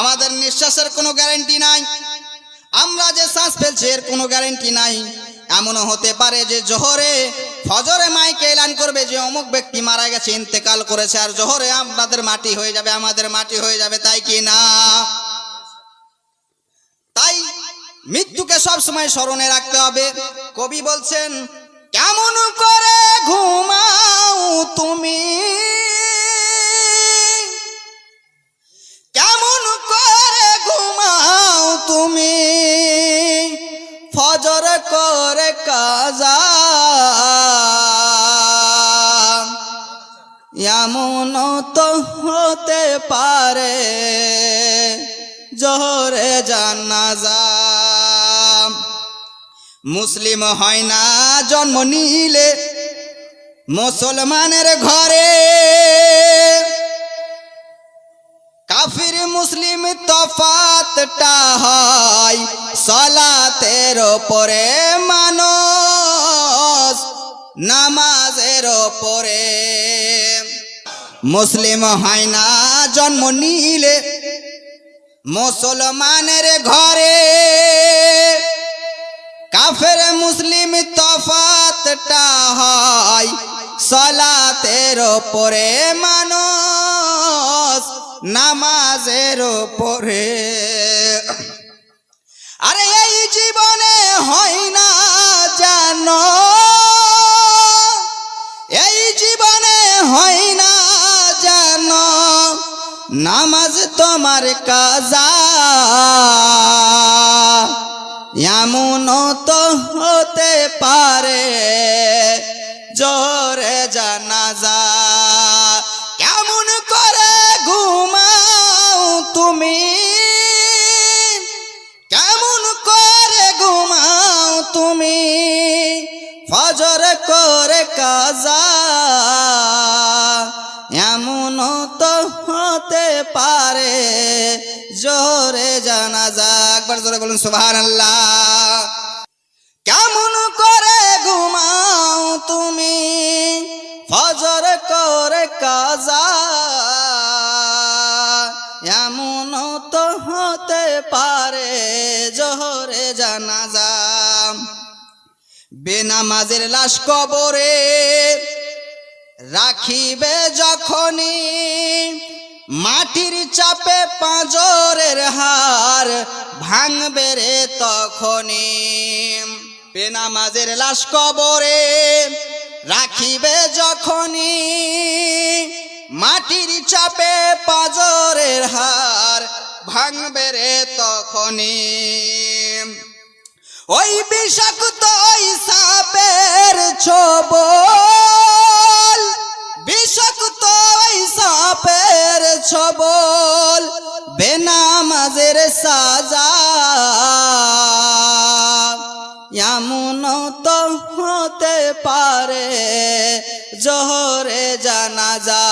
আমাদের নিঃশ্বাসের কোনো গ্যারান্টি নাই, আমরা যে শ্বাস ফেলছি এর কোনো গ্যারান্টি নাই। এমনও হতে পারে যে জোহরে ফজরে মাইকে এলান করবে যে অমুক ব্যক্তি মারা গেছে, ইন্তেকাল করেছে, আর জোহরে আমাদের মাটি হয়ে যাবে, আমাদের মাটি হয়ে যাবে, তাই কি না? তাই মৃত্যুকে সবসময় স্মরণে রাখতে হবে। কবি বলছেন, কেমন করে ঘুমাও তুমি, কেমন করে ঘুমাও তুমি, ফজর করে কাজা, এমন তো হতে পারে জোহরে জানাজা। মুসলিম হয় না জন্ম নিলে মুসলমানের ঘরে, কাফির মুসলিম তফাতটা হয় সালাতের ওপরে, মানুষ নামাজের ওপরে। মুসলিম হয় না জন্ম নিলে মুসলমানের ঘরে, কাফের মুসলিম তফাতটা হয় সালাতের ওপরে, মানুষ নামাজের ওপরে। আরে এই জীবনে হয় না জানো, এই জীবনে হয় না জানো, নামাজ তোমার কাজা, এমন তো হতে পারে জোহরে জানাজা। কেমন করে ঘুমাও তুমি, কেমন করে ঘুমাও তুমি, ফজর করে কাজা, এমন তো হতে পারে জোহরে জানাজা। একবার জোরে বলুন সুবহানাল্লাহ। কেমন করে ঘুমাও তুমি, ফজর করে কাজা, এমন তো হতে পারে জোহরে জানাজা। বেনামাজের লাশ কবরে রাখিবে যখনই, মাটির চাপে পাঁজরের হার ভাঙবে রে তখনই। বেনামাজের লাশ কবরে রাখিবে যখনই, মাটির চাপে পাঁজরের হার ভাঙবে রে তখনই। ওই বিষাক্ত ওই সাপের ছোবল, বিষাক্ত ওই সাপের ছোবল, বেনামাজের সাজা, এমন তো হতে পারে জোহরে জানাজা।